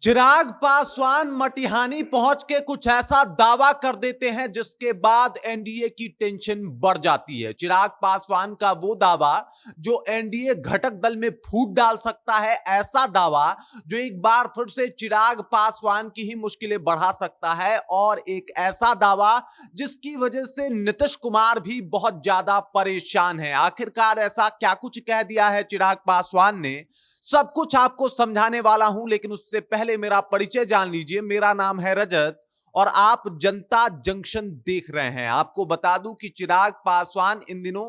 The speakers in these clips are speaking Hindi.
चिराग पासवान मटिहानी पहुंच के कुछ ऐसा दावा कर देते हैं जिसके बाद एनडीए की टेंशन बढ़ जाती है। चिराग पासवान का वो दावा जो एनडीए घटक दल में फूट डाल सकता है, ऐसा दावा जो एक बार फिर से चिराग पासवान की ही मुश्किलें बढ़ा सकता है, और एक ऐसा दावा जिसकी वजह से नीतीश कुमार भी बहुत ज्यादा परेशान है। आखिरकार ऐसा क्या कुछ कह दिया है चिराग पासवान ने, सब कुछ आपको समझाने वाला हूं, लेकिन उससे पहले मेरा परिचय जान लीजिए। मेरा नाम है रजत और आप जनता जंक्शन देख रहे हैं। आपको बता दूं कि चिराग पासवान इन दिनों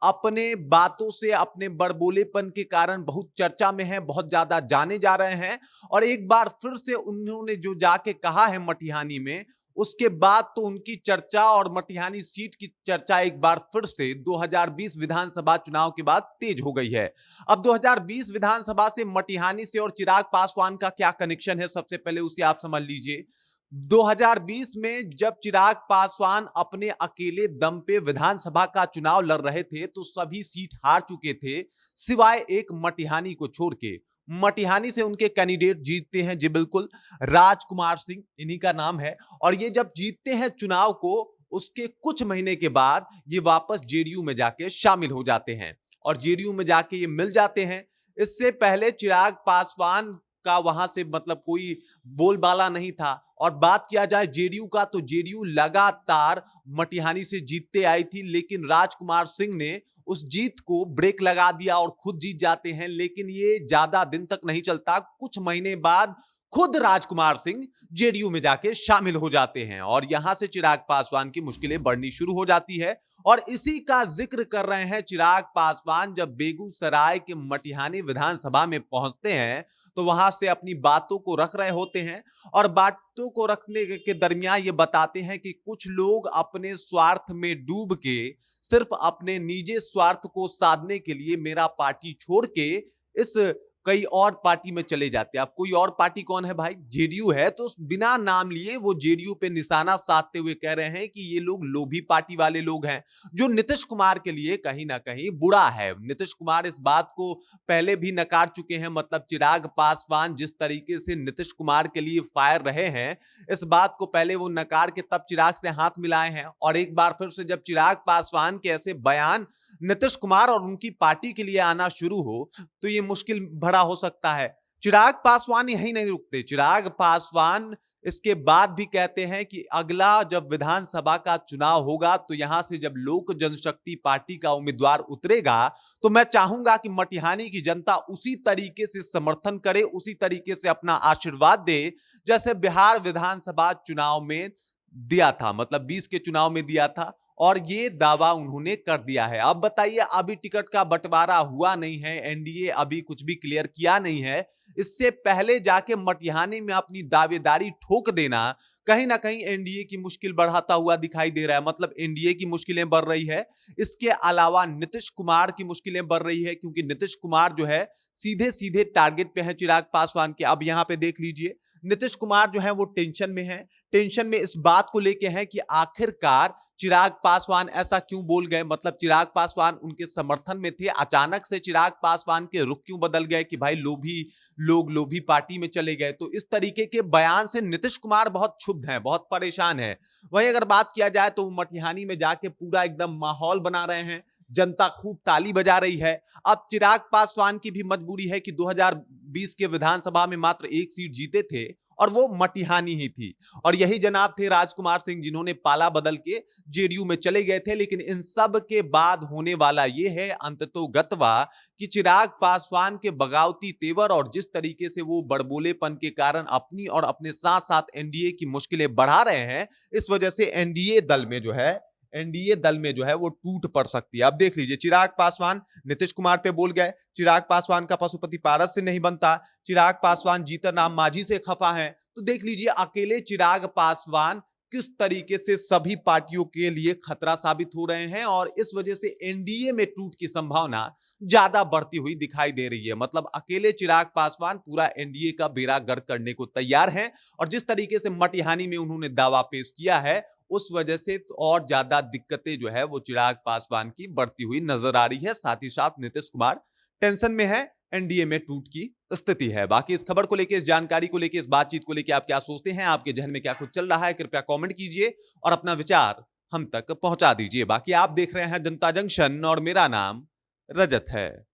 अपने बातों से, अपने बड़बोलेपन के कारण बहुत चर्चा में हैं, बहुत ज्यादा जाने जा रहे हैं। और एक बार फिर से उन्होंने जो जाके कहा है मटिहानी में, उसके बाद तो उनकी चर्चा और मटिहानी सीट की चर्चा एक बार फिर से 2020 विधानसभा चुनाव के बाद तेज हो गई है। अब 2020 विधानसभा से, मटिहानी से और चिराग पासवान का क्या कनेक्शन है, सबसे पहले उसे आप समझ लीजिए। 2020 में जब चिराग पासवान अपने अकेले दम पे विधानसभा का चुनाव लड़ रहे थे तो सभी सीट हार चुके थे सिवाय एक मटिहानी को छोड़ के। मटिहानी से उनके कैंडिडेट जीतते हैं, जी बिल्कुल, राजकुमार सिंह इन्हीं का नाम है। और ये जब जीतते हैं चुनाव को, उसके कुछ महीने के बाद ये वापस जेडीयू में जाके शामिल हो जाते हैं और जेडीयू में जाके ये मिल जाते हैं। इससे पहले चिराग पासवान का वहां से मतलब कोई बोलबाला नहीं था। और बात किया जाए जेडीयू का, तो जेडीयू लगातार मटिहानी से जीतते आई थी, लेकिन राजकुमार सिंह ने उस जीत को ब्रेक लगा दिया और खुद जीत जाते हैं। लेकिन ये ज्यादा दिन तक नहीं चलता, कुछ महीने बाद खुद राजकुमार सिंह जेडीयू में जाके शामिल हो जाते हैं और यहां से चिराग पासवान की मुश्किलें बढ़नी शुरू हो जाती है। और इसी का जिक्र कर रहे हैं चिराग पासवान जब बेगूसराय के मटिहानी विधानसभा में पहुंचते हैं, तो वहां से अपनी बातों को रख रहे होते हैं। और बातों को रखने के दरमियान ये बताते हैं कि कुछ लोग अपने स्वार्थ में डूब के, सिर्फ अपने निजी स्वार्थ को साधने के लिए मेरा पार्टी छोड़ के इस कई और पार्टी में चले जाते हैं। अब कोई और पार्टी कौन है भाई? जेडीयू है। तो बिना नाम लिए वो जेडीयू पे निशाना साधते हुए कह रहे हैं कि ये लोग लोभी पार्टी वाले लोग हैं, जो नीतीश कुमार के लिए कहीं ना कहीं बुरा है। नीतीश कुमार इस बात को पहले भी नकार चुके हैं। मतलब चिराग पासवान जिस तरीके से नीतीश कुमार के लिए फायर रहे हैं, इस बात को पहले वो नकार के तब चिराग से हाथ मिलाए हैं। और एक बार फिर से जब चिराग पासवान के ऐसे बयान नीतीश कुमार और उनकी पार्टी के लिए आना शुरू हो, तो ये मुश्किल भरा हो सकता है। चिराग पासवान यहीं नहीं रुकते। चिराग पासवान इसके बाद भी कहते हैं कि अगला जब विधानसभा का चुनाव होगा, तो यहां से जब लोक जनशक्ति पार्टी का उम्मीदवार उतरेगा, तो मैं चाहूंगा कि मटिहानी की जनता उसी तरीके से समर्थन करे, उसी तरीके से अपना आशीर्वाद दे, जैसे बिहार विधानसभा चुनाव में दिया था, मतलब 20 के चुनाव में दिया था। और ये दावा उन्होंने कर दिया है। अब बताइए, अभी टिकट का बंटवारा हुआ नहीं है, एनडीए अभी कुछ भी क्लियर किया नहीं है। इससे पहले जाके मटिहानी में अपनी दावेदारी ठोक देना कहीं ना कहीं एनडीए की मुश्किल बढ़ाता हुआ दिखाई दे रहा है। मतलब एनडीए की मुश्किलें बढ़ रही है, इसके अलावा नीतीश कुमार की मुश्किलें बढ़ रही है, क्योंकि नीतीश कुमार जो है सीधे सीधे टारगेट पे है चिराग पासवान के। अब यहां पे देख लीजिए, नीतीश कुमार जो है वो टेंशन में है। टेंशन में इस बात को लेके है कि आखिरकार चिराग पासवान ऐसा क्यों बोल गए। मतलब चिराग पासवान उनके समर्थन में थे, अचानक से चिराग पासवान के रुख क्यों बदल गए कि भाई लोभी लोग लोभी पार्टी में चले गए। तो इस तरीके के बयान से नीतीश कुमार बहुत क्षुब्ध हैं, बहुत परेशान है। वहीं अगर बात किया जाए तो मटिहानी में जाके पूरा एकदम माहौल बना रहे हैं, जनता खूब ताली बजा रही है। अब चिराग पासवान की भी मजबूरी है कि 2020 के विधानसभा में मात्र एक सीट जीते थे और वो मटिहानी ही थी। और यही जनाब थे राजकुमार सिंह, जिन्होंने पाला बदल के जेडीयू में चले गए थे। लेकिन इन सब के बाद होने वाला ये है अंततोगत्वा कि चिराग पासवान के बगावती तेवर और जिस तरीके से वो बड़बोलेपन के कारण अपनी और अपने साथ साथ एनडीए की मुश्किलें बढ़ा रहे हैं, इस वजह से एनडीए दल में जो है वो टूट पड़ सकती है। अब देख लीजिए, चिराग पासवान नीतीश कुमार पे बोल गए, चिराग पासवान का पशुपति पारस से नहीं बनता, चिराग पासवान जीतन राम मांझी से खफा है। तो देख लीजिए, अकेले चिराग पासवान किस तरीके से सभी पार्टियों के लिए खतरा साबित हो रहे हैं, और इस वजह से एनडीए में टूट की संभावना ज्यादा बढ़ती हुई दिखाई दे रही है। मतलब अकेले चिराग पासवान पूरा एनडीए का बेड़ा गर्क करने को तैयार हैं, और जिस तरीके से मटिहानी में उन्होंने दावा पेश किया है, उस वजह से तो और ज्यादा दिक्कतें जो है वो चिराग पासवान की बढ़ती हुई नजर आ रही है। साथ ही साथ नीतीश कुमार टेंशन में है। एनडीए में टूट की स्थिति है। बाकी इस खबर को लेकर, इस जानकारी को लेकर, इस बातचीत को लेकर आप क्या सोचते हैं? आपके जहन में क्या कुछ चल रहा है? कृपया कमेंट कीजिए और अपना विचार हम तक पहुंचा दीजिए। बाकी आप देख रहे हैं जनता जंक्शन और मेरा नाम रजत है।